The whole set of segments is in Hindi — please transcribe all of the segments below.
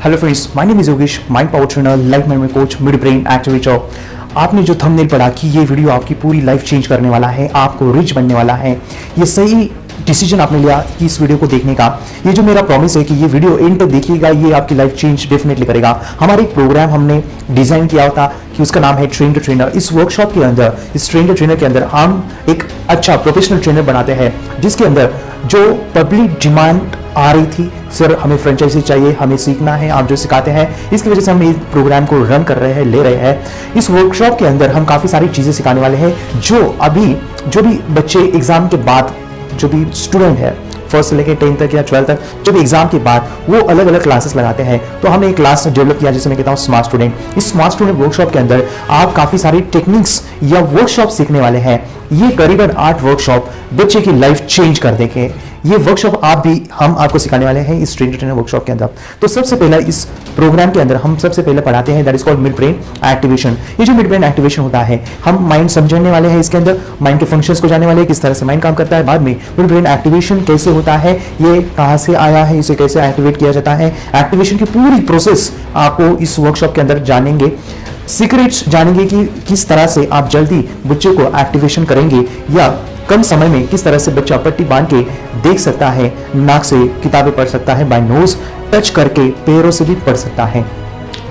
Hello friends, my name is Yogesh, mind power trainer, life management coach, mid brain activator. आपने जो थंबनेल पढ़ा कि ये वीडियो आपकी पूरी लाइफ चेंज करने वाला है, आपको रिच बनने वाला है, ये सही डिसीजन आपने लिया कि इस वीडियो को देखने का। ये जो मेरा प्रॉमिस है कि ये वीडियो एंड तक देखिएगा, ये आपकी लाइफ चेंज डेफिनेटली करेगा। हमारा एक प्रोग्राम हमने डिजाइन किया था कि उसका नाम है ट्रेन द ट्रेनर। इस वर्कशॉप के अंदर, इस ट्रेन द ट्रेनर के अंदर हम एक अच्छा प्रोफेशनल ट्रेनर बनाते हैं, जिसके अंदर जो पब्लिक डिमांड आ रही थी, सर हमें फ्रेंचाइजी चाहिए, हमें सीखना है, आप जो सिखाते हैं, इसकी वजह से हम इस प्रोग्राम को रन कर रहे हैं, ले रहे हैं। इस वर्कशॉप के अंदर हम काफ़ी सारी चीज़ें सिखाने वाले हैं, जो भी बच्चे एग्जाम के बाद, जो भी स्टूडेंट है फर्स्ट से लेकर 10 तक या 12 तक, जब एग्जाम के बाद वो अलग अलग क्लासेस लगाते हैं, तो हमने एक क्लास डेवलप किया जिसे मैं कहता हूँ स्मार्ट स्टूडेंट। इस स्मार्ट स्टूडेंट वर्कशॉप के अंदर आप काफ़ी सारी टेक्निक्स या वर्कशॉप सीखने वाले हैं। ये करीबन 8 वर्कशॉप बच्चे की लाइफ चेंज कर देंगे। ये वर्कशॉप हम आपको सिखाने वाले हैं इस ट्रेन द ट्रेनर वर्कशॉप के अंदर। तो सबसे पहला इस प्रोग्राम के अंदर हम सबसे पहले पढ़ाते हैं, that is called mid brain activation. ये जो मिड ब्रेन एक्टिवेशन होता है, हम माइंड समझने वाले हैं, इसके अंदर माइंड के फंक्शंस को जानने वाले हैं, किस तरह से माइंड काम करता है। बाद में मिड ब्रेन एक्टिवेशन कैसे होता है, ये कहाँ से आया है, इसे कैसे एक्टिवेट किया जाता है, एक्टिवेशन की पूरी प्रोसेस आपको इस वर्कशॉप के अंदर जानेंगे। सीक्रेट्स जानेंगे कि किस तरह से आप जल्दी बच्चे को एक्टिवेशन करेंगे, या कम समय में किस तरह से बच्चा पट्टी बांध के देख सकता है, नाक से किताबें पढ़ सकता है, बाय नोज टच करके पैरों से भी पढ़ सकता है।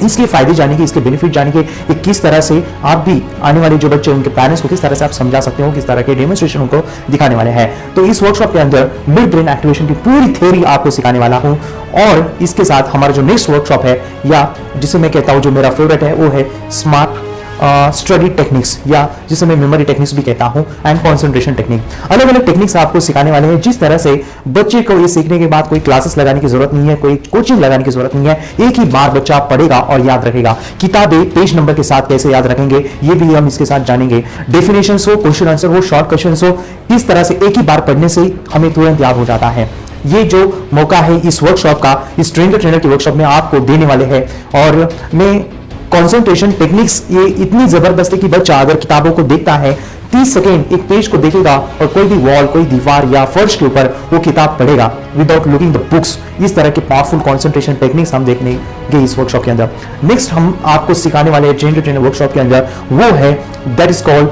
इसके फायदे जानेंगे, इसके बेनिफिट जानेंगे कि किस तरह से आप भी आने वाले जो बच्चे उनके पेरेंट्स को किस तरह से आप समझा सकते हो, किस तरह के डेमोन्स्ट्रेशन उनको दिखाने वाले हैं। तो इस वर्कशॉप के अंदर मिड ब्रेन एक्टिवेशन की पूरी थ्योरी आपको सिखाने वाला हूं। और इसके साथ हमारा जो नेक्स्ट वर्कशॉप है, या जिसे मैं कहता हूं जो मेरा फेवरेट है, वो है स्मार्ट स्टडी टेक्निक्स, या जिसे मैं मेमोरी टेक्निक्स भी कहता हूं, एंड कंसंट्रेशन टेक्निक। अलग अलग टेक्निक्स आपको सिखाने वाले हैं, जिस तरह से बच्चे को ये सीखने के बाद कोई क्लासेस लगाने की जरूरत नहीं है, कोई कोचिंग लगाने की जरूरत नहीं है, एक ही बार बच्चा पढ़ेगा और याद रखेगा। किताबें पेज नंबर के साथ कैसे याद रखेंगे, ये भी हम इसके साथ जानेंगे। डेफिनेशंस हो, क्वेश्चन आंसर हो, शॉर्ट क्वेश्चंस हो, किस तरह से एक ही बार पढ़ने से हमें तुरंत याद हो जाता है। ये जो मौका है इस वर्कशॉप का, इस ट्रेन द ट्रेनर की वर्कशॉप में आपको देने वाले हैं। और मैं कंसंट्रेशन टेक्निक्स ये इतनी जबरदस्त है कि बच्चा अगर किताबों को देखता है, 30 सेकेंड एक पेज को देखेगा और कोई भी वॉल, कोई दीवार या फर्श के ऊपर वो किताब पढ़ेगा विदाउट लुकिंग द बुक्स। इस तरह के पावरफुल कंसंट्रेशन टेक्निक्स हम देखेंगे इस वर्कशॉप के अंदर। नेक्स्ट हम आपको सिखाने वाले ट्रेन द ट्रेनर वर्कशॉप के अंदर वो है, that is called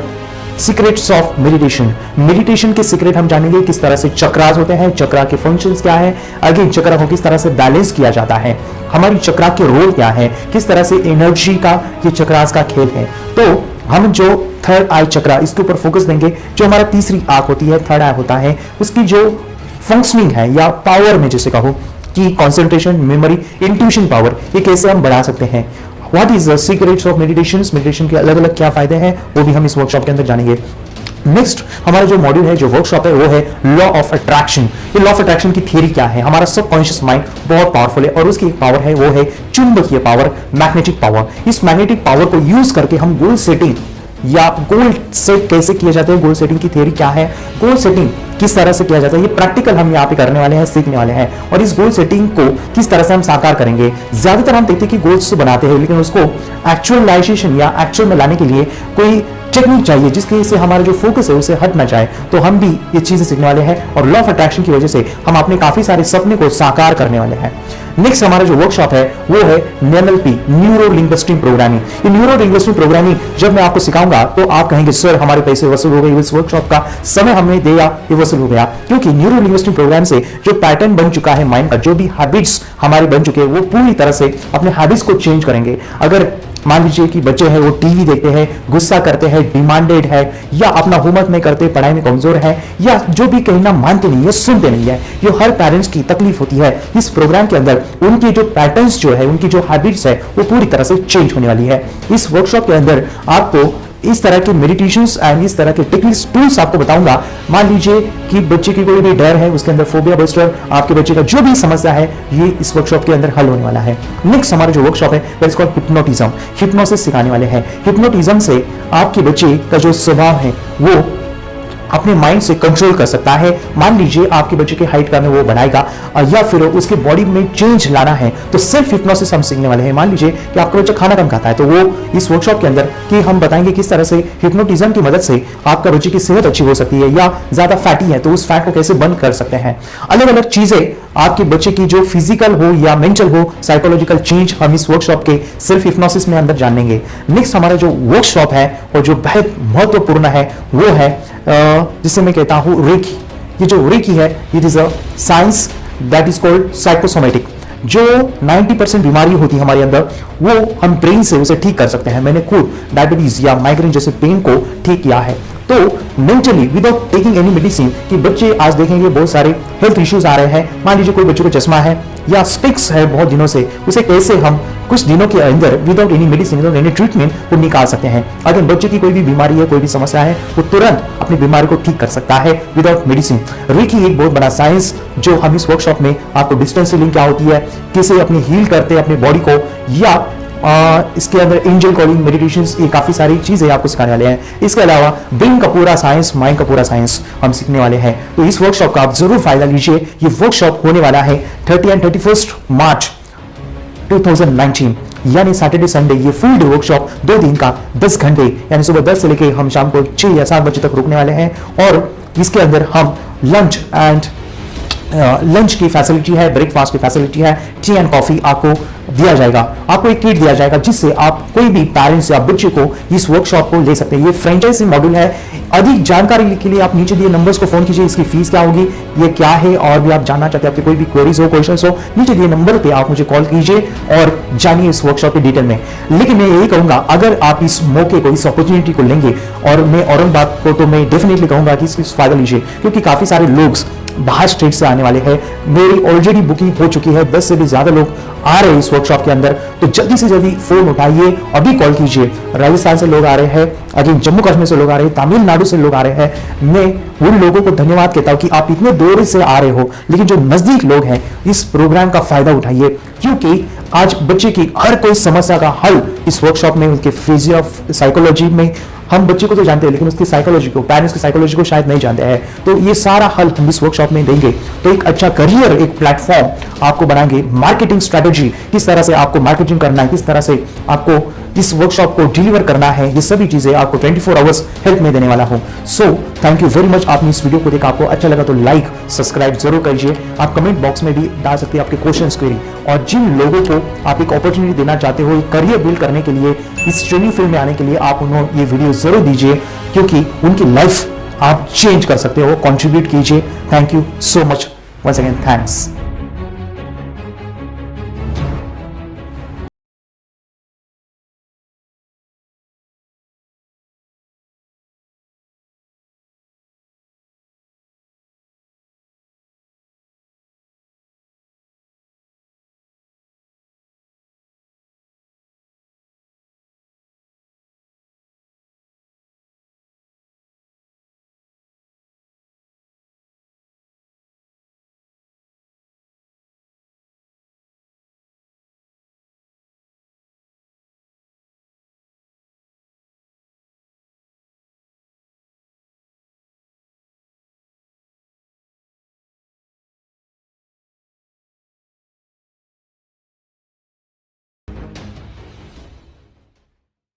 secrets of meditation. Meditation के सीक्रेट हम जानेंगे, किस तरह से चक्रास होते हैं, चक्रा के फंक्शंस क्या है, अगेन चक्रा को किस तरह से बैलेंस किया जाता है, हमारी चक्रा के रोल क्या है, किस तरह से एनर्जी का ये चक्रास का खेल है। तो हम जो थर्ड आई चक्रा, इसके ऊपर फोकस देंगे। जो हमारा तीसरी आंख होती है, थर्ड आई होता है, उसकी जो फंक्शनिंग है, या पावर में जैसे कहूं कि कंसंट्रेशन, मेमोरी, इंट्यूशन पावर, ये कैसे हम बढ़ा सकते हैं। What is the secrets of meditation, meditation के अलग अलग क्या फायदे हैं, वो भी हम इस वर्कशॉप के अंदर जानेंगे। नेक्स्ट हमारा जो मॉड्यूल है, जो वर्कशॉप है, वो है लॉ ऑफ अट्रैक्शन। ये लॉ ऑफ अट्रैक्शन की थ्योरी क्या है। हमारा सबकॉन्शियस माइंड बहुत पावरफुल है, और उसकी एक पावर है, वो है चुंबकीय पावर, मैग्नेटिक पावर। इस मैग्नेटिक पावर को यूज करके हम गोल सेटिंग, या गोल सेट कैसे किए जाते हैं, गोल सेटिंग की थ्योरी क्या है, गोल सेटिंग किस तरह से किया जाता है, ये प्रैक्टिकल हम यहाँ पे करने वाले हैं, सीखने वाले हैं। और इस गोल सेटिंग को किस तरह से हम साकार करेंगे। ज्यादातर हम देखते हैं कि गोल्स तो बनाते हैं, लेकिन उसको एक्चुअलाइजेशन या एक्चुअल में लाने के लिए कोई टेक्निक चाहिए, जिसके से हमारा जो फोकस है उसे हट ना जाए। तो हम भी ये चीजें सीखने वाले हैं, और लॉ ऑफ अट्रैक्शन की वजह से हम अपने काफी सारे सपने को साकार करने वाले हैं। नेक्स्ट हमारा जो वर्कशॉप है वो है NLP, न्यूरो लिंग्विस्टिक प्रोग्रामिंग। ये न्यूरो लिंग्विस्टिक प्रोग्रामिंग जब मैं आपको सिखाऊंगा तो आप कहेंगे, सर हमारे पैसे वसूल हो गए, इस वर्कशॉप का समय हमने दिया, ये वसूल हो गया। क्योंकि न्यूरो लिंग्विस्टिक प्रोग्राम से जो पैटर्न बन चुका है माइंड का, जो भी हैबिट्स हमारे बन चुके हैं, वो पूरी तरह से अपने हैबिट्स को चेंज करेंगे। अगर मान लीजिए कि बच्चे हैं, वो टीवी देखते हैं, गुस्सा करते हैं, डिमांडेड है, या अपना होमवर्क नहीं करते, पढ़ाई में कमजोर है, या जो भी कहना मानते नहीं है, सुनते नहीं है, ये हर पेरेंट्स की तकलीफ होती है। इस प्रोग्राम के अंदर उनके जो पैटर्न्स जो है, उनकी जो हैबिट्स है, वो पूरी तरह से चेंज होने वाली है। इस वर्कशॉप के अंदर आपको इस तरह के मेडिटेशंस एंड इस तरह के टेक्निक्स, टूल्स आपको बताऊंगा। मान लीजिए कि बच्चे की कोई भी डर है, उसके अंदर फोबिया बस्टर, आपके बच्चे का जो भी समस्या है, ये इस वर्कशॉप के अंदर हल होने वाला है। नेक्स्ट हमारा जो वर्कशॉप है, that is called hypnotism. Hypnosis सिखाने वाले हैं। हिप्नोटिज्म से आपके बच्चे का जो स्वभाव है, वो अपने माइंड से कंट्रोल कर सकता है। मान लीजिए आपके बच्चे की हाइट का वो बढ़ाएगा या फिर उसके बॉडी में चेंज लाना है, तो सेल्फ हिप्नोसिस हम सीखने वाले हैं। मान लीजिए कि आपका बच्चा खाना कम खाता है, तो वो इस वर्कशॉप के अंदर कि हम बताएंगे किस तरह से हिप्नोटिज्म की मदद से आपका बच्चे की सेहत अच्छी हो सकती है, या ज्यादा फैटी है तो उस फैट को कैसे बंद कर सकते हैं। अलग अलग चीजें आपके बच्चे की जो फिजिकल हो या मेंटल हो, साइकोलॉजिकल चेंज हम इस वर्कशॉप के सेल्फ हिप्नोसिस में अंदर जानेंगे। नेक्स्ट हमारा जो वर्कशॉप है और जो बेहद महत्वपूर्ण है वो है जिसे मैं कहता हूं रेकी। ये जो रेकी है, it is a science that is called psychosomatic. जो 90% बीमारी होती है हमारे अंदर, वो हम ब्रेन से उसे ठीक कर सकते हैं। मैंने खुद डायबिटीज या माइग्रेन जैसे पेन को ठीक किया है। तो mentally without taking any medicine, कि बच्चे आज देखेंगे बहुत सारे हेल्थ इश्यूज आ रहे हैं। मान लीजिए कोई बच्चे को चश्मा है या स्पेक्स है बहुत दिनों से, उसे कैसे हम कुछ दिनों के अंदर without any medicine, without any treatment वो निकाल सकते हैं। अगर बच्चे की कोई भी बीमारी है, कोई भी समस्या है, वो तुरंत अपनी बीमारी को ठीक कर सकता है विदाउट मेडिसिन। रेकी एक बहुत बड़ा साइंस जो हम इस वर्कशॉप में आपको डिस्टेंस हीलिंग क्या होती है, कैसे अपनी हील करते हैं अपनी बॉडी को, या इसके अंदर एंजल कॉलिंग मेडिटेशंस, ये काफी सारी चीजें आपको सिखाने वाले हैं। इसके अलावा ब्रेन का पूरा साइंस, माइंड का पूरा साइंस हम सीखने वाले हैं। तो इस वर्कशॉप का आप जरूर फायदा लीजिए। ये वर्कशॉप होने वाला है 30 एंड 31 मार्च 2019, यानी सैटरडे संडे। ये फुल डे वर्कशॉप 2 दिन का 10 घंटे, यानी सुबह 10 से लेकर हम शाम को 6 या 7 बजे तक रुकने वाले हैं। और इसके अंदर हम लंच की फैसिलिटी है, ब्रेकफास्ट की फैसिलिटी है, टी एंड कॉफी आपको दिया जाएगा। आपको एक किट दिया जाएगा जिससे आप कोई भी पेरेंट्स या बच्चे को इस वर्कशॉप को ले सकते हैं। ये फ्रेंचाइजी मॉड्यूल है। अधिक जानकारी के लिए आप नीचे दिए नंबर्स को फोन कीजिए। इसकी फीस क्या होगी, ये क्या है, और भी आप जानना चाहते हैं, आपके कोई भी क्वेरीज हो, क्वेश्चंस हो, नीचे दिए नंबर पे आप मुझे कॉल कीजिए और जानिए इस वर्कशॉप के डिटेल में। लेकिन मैं यही कहूंगा, अगर आप इस मौके को, इस अपॉर्चुनिटी को लेंगे, और मैं औरंगाबाद को तो मैं डेफिनेटली कहूंगा कि इसकी फायदा लीजिए, क्योंकि काफी सारे लोग बाहर स्टेट से आने वाले हैं। मेरी ऑलरेडी बुकिंग हो चुकी है, 10 से भी ज्यादा लोग आ रहे हैं इस वर्कशॉप के अंदर। तो जल्दी से जल्दी फोन उठाइए, अभी कॉल कीजिए। राजस्थान से लोग आ रहे हैं, अगेन जम्मू कश्मीर से लोग आ रहे हैं, तमिलनाडु से लोग आ रहे हैं। मैं उन लोगों को धन्यवाद कहता हूं कि आप इतने दूर से आ रहे हो, लेकिन जो नजदीक लोग हैं इस प्रोग्राम का फायदा उठाइए, क्योंकि आज बच्चे की हर कोई समस्या का हल इस वर्कशॉप में, उनके फिजियो साइकोलॉजी में, हम बच्चे को तो जानते हैं लेकिन उसकी साइकोलॉजी को, पेरेंट्स की साइकोलॉजी को शायद नहीं जानते हैं। तो ये सारा हल हम इस वर्कशॉप में देंगे। तो एक अच्छा करियर, एक प्लेटफॉर्म आपको बनाएंगे। मार्केटिंग स्ट्रेटेजी, किस तरह से आपको मार्केटिंग करना है, किस तरह से आपको इस वर्कशॉप को डिलीवर करना है, ये सभी चीजें आपको 24 आवर्स हेल्प में देने वाला हूं। So thank you very much. आपने इस वीडियो को देखा, आपको अच्छा लगा तो लाइक सब्सक्राइब जरूर कीजिए। आप कमेंट बॉक्स में भी डाल सकते हैं आपके क्वेश्चंस, क्वेरी, और जिन लोगों को आप एक अपॉर्चुनिटी देना चाहते हो करियर बिल्ड करने के लिए, इस ट्रेनिंग फील्ड में आने के लिए, आप उन्हें ये वीडियो जरूर दीजिए, क्योंकि उनकी लाइफ आप चेंज कर सकते हो। कंट्रीब्यूट कीजिए। Thank you so much once again, thanks.